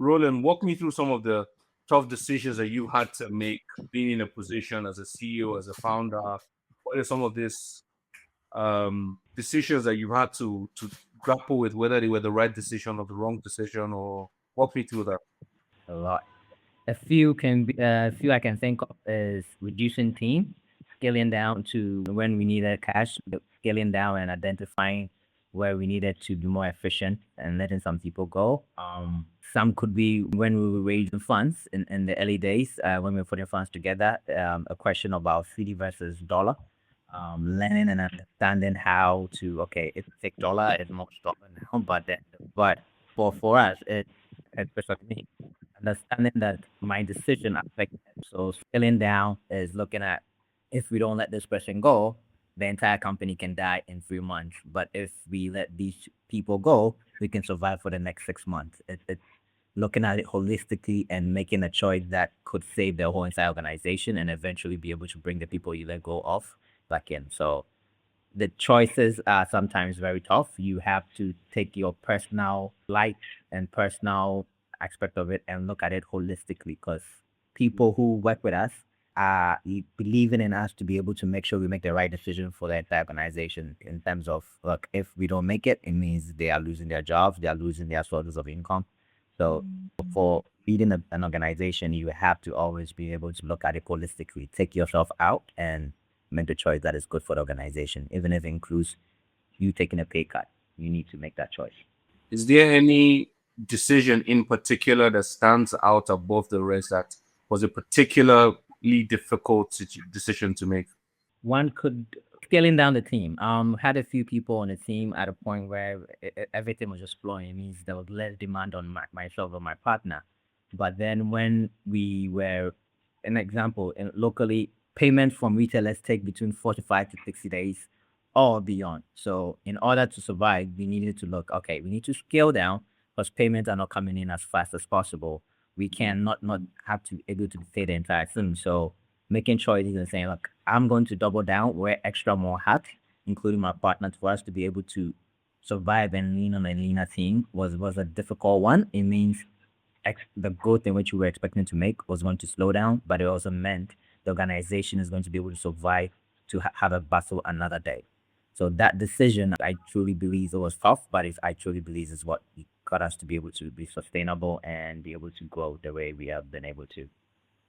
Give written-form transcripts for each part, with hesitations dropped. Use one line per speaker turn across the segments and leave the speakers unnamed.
Roland, walk me through some of the tough decisions that you had to make being in a position as a CEO, as a founder. What are some of these decisions that you had to grapple with, whether they were the right decision or the wrong decision, or walk me through that?
A lot. A few I can think of is reducing team, scaling down to when we needed cash, scaling down and identifying where we needed to be more efficient and letting some people go. Some could be when we were raising funds in the early days, when we were putting funds together, a question about CD versus dollar. Learning and understanding how to, okay, it's $6, it's more dollar now, but for us, especially me, understanding that my decision affects them. So scaling down is looking at, if we don't let this person go, the entire company can die in 3 months. But if we let these people go, we can survive for the next 6 months. It's looking at it holistically and making a choice that could save the whole entire organization and eventually be able to bring the people you let go of back in. So the choices are sometimes very tough. You have to take your personal life and personal aspect of it and look at it holistically, because people who work with us are believing in us to be able to make sure we make the right decision for the entire organization, in terms of, look, if we don't make it, it means they are losing their jobs, they are losing their sources of income. So for leading an organization, you have to always be able to look at it holistically, take yourself out and make the choice that is good for the organization, even if it includes you taking a pay cut. You need to make that choice.
Is there any decision in particular that stands out above the rest that was a particularly difficult decision to make?
One could scaling down the team. Had a few people on the team at a point where everything was just flowing. It means there was less demand on myself or my partner. But then when we were, an example, locally, payments from retailers take between 45 to 60 days or beyond. So in order to survive, we needed to look, okay, we need to scale down because payments are not coming in as fast as possible. We can not have to able to pay the entire thing. So making choices and saying, look, I'm going to double down, wear extra more hats, including my partner, for us to be able to survive and lean on a leaner team was a difficult one. It means the growth in which we were expecting to make was going to slow down, but it also meant the organization is going to be able to survive to have a battle another day. So that decision, I truly believe it was tough, but I truly believe is what got us to be able to be sustainable and be able to grow the way we have been able to.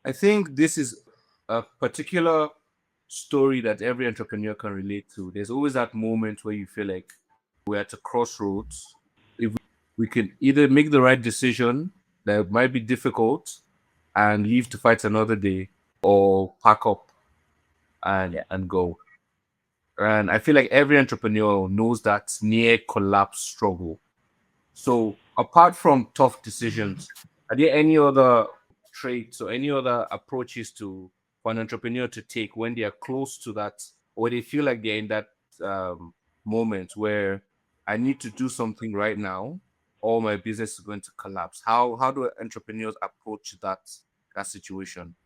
I think this is a particular story that every entrepreneur can relate to. There's always that moment where you feel like we're at a crossroads. If we can either make the right decision that might be difficult and leave to fight another day, or pack up and go. And I feel like every entrepreneur knows that near collapse struggle. So apart from tough decisions, are there any other traits or any other approaches to for an entrepreneur to take when they are close to that, or they feel like they're in that moment where I need to do something right now, or my business is going to collapse? How do entrepreneurs approach that situation?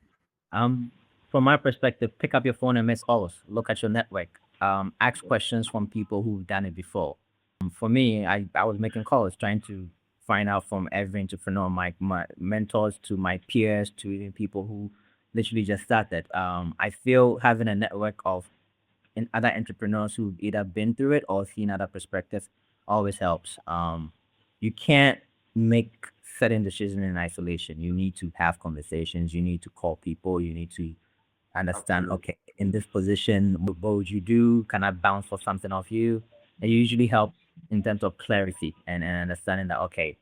Um, from my perspective, pick up your phone and miss calls. Look at your network. Ask questions from people who've done it before. For me, I was making calls, trying to find out from every entrepreneur, my mentors to my peers to even people who literally just started. I feel having a network of other entrepreneurs who've either been through it or seen other perspectives always helps. You can't make certain decisions in isolation. You need to have conversations. You need to call people. You need to understand, okay, in this position, what would you do? Can I bounce for something off you? It usually helps in terms of clarity and understanding that, okay,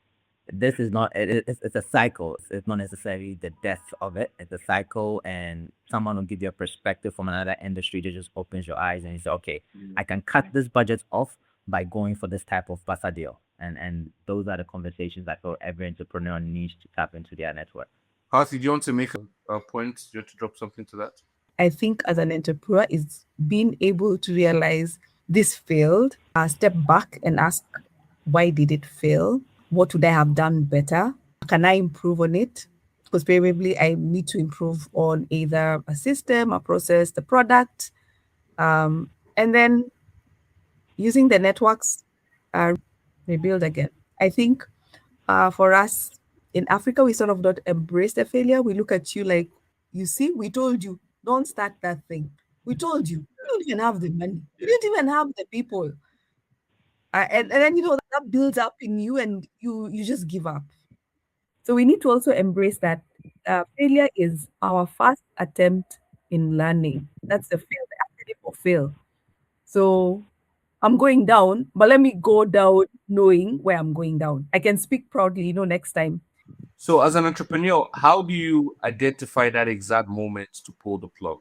this is not, it's a cycle. It's not necessarily the death of it. It's a cycle, and someone will give you a perspective from another industry that just opens your eyes and you say, okay, I can cut this budget off by going for this type of basa deal. And those are the conversations I feel every entrepreneur needs to tap into their network.
Harthi, do you want to make a point? Do you want to drop something to that?
I think as an entrepreneur is being able to realize this failed, step back and ask, why did it fail? What would I have done better? Can I improve on it? Because probably I need to improve on either a system, a process, the product, and then using the networks, rebuild again. I think for us, In Africa, we sort of don't embrace the failure. We look at you like, you see, we told you, don't start that thing. We told you, you don't even have the money. You don't even have the people. And then, that builds up in you and you just give up. So we need to also embrace that failure is our first attempt in learning. That's the fail, the acronym for fail. So I'm going down, but let me go down knowing where I'm going down. I can speak proudly, next time.
So, as an entrepreneur, how do you identify that exact moment to pull the plug?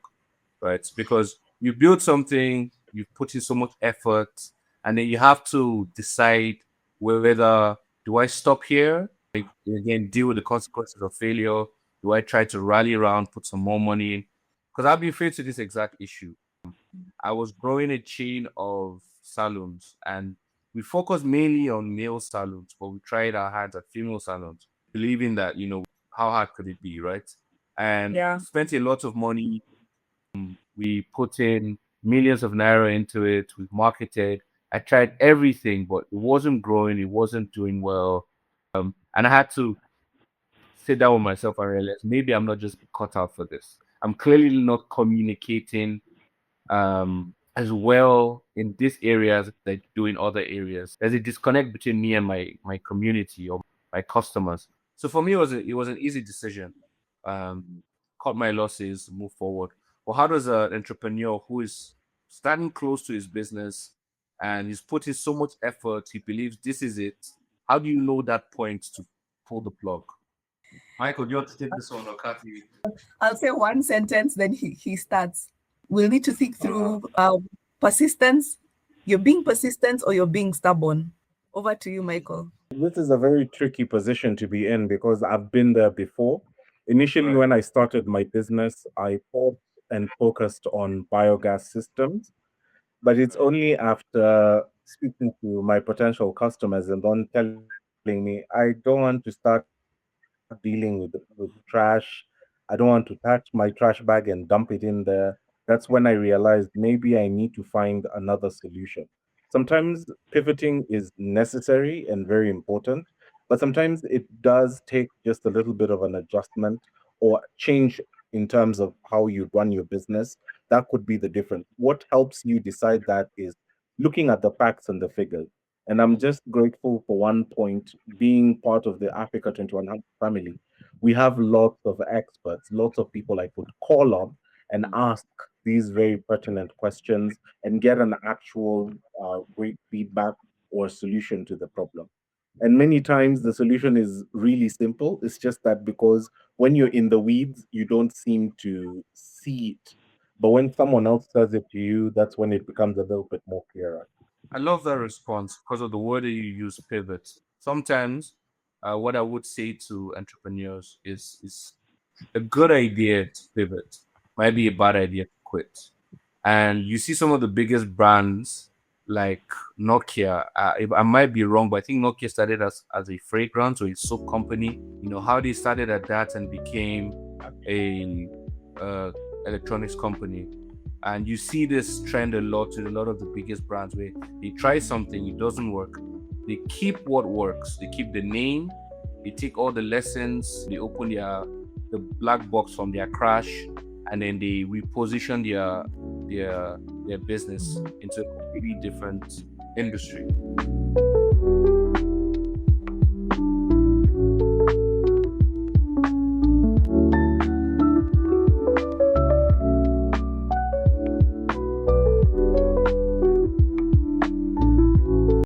Right? Because you build something, you put in so much effort, and then you have to decide whether do I stop here, like, again, deal with the consequences of failure? Do I try to rally around, put some more money in? Because I've been faced with this exact issue. I was growing a chain of salons, and we focused mainly on male salons, but we tried our hands at female salons, believing that, how hard could it be, right? And
Yeah.
spent a lot of money. We put in millions of naira into it. We marketed. I tried everything, but it wasn't growing. It wasn't doing well. And I had to sit down with myself and realize maybe I'm not just cut out for this. I'm clearly not communicating as well in this area as they do in other areas. There's a disconnect between me and my community or my customers. So for me, it was an easy decision. Cut my losses, move forward. Well, how does an entrepreneur who is standing close to his business and he's putting so much effort, he believes this is it? How do you know that point to pull the plug? Michael, do you want to take this one or Kathy?
I'll say one sentence, then he starts. We'll need to think through persistence. You're being persistent or you're being stubborn. Over to you, Michael.
This is a very tricky position to be in because I've been there before. Initially,
Right.
when I started my business, I thought and focused on biogas systems, but it's only after speaking to my potential customers and then telling me, I don't want to start dealing with trash. I don't want to touch my trash bag and dump it in there. That's when I realized maybe I need to find another solution. Sometimes pivoting is necessary and very important, but sometimes it does take just a little bit of an adjustment or change in terms of how you run your business. That could be the difference. What helps you decide that is looking at the facts and the figures. And I'm just grateful for one point being part of the Africa 21 family. We have lots of experts, lots of people I could call on and ask these very pertinent questions and get an actual great feedback or solution to the problem. And many times the solution is really simple. It's just that because when you're in the weeds, you don't seem to see it. But when someone else says it to you, that's when it becomes a little bit more clearer.
I love that response because of the word that you use, pivot. Sometimes, what I would say to entrepreneurs is a good idea to pivot might be a bad idea to quit. And you see some of the biggest brands like Nokia. I might be wrong, but I think Nokia started as a fragrance or a soap company. You know how they started at that and became a electronics company. And you see this trend a lot with a lot of the biggest brands where they try something, it doesn't work. They keep what works. They keep the name. They take all the lessons. They open the black box from their crash, and then they reposition their business into a completely different industry.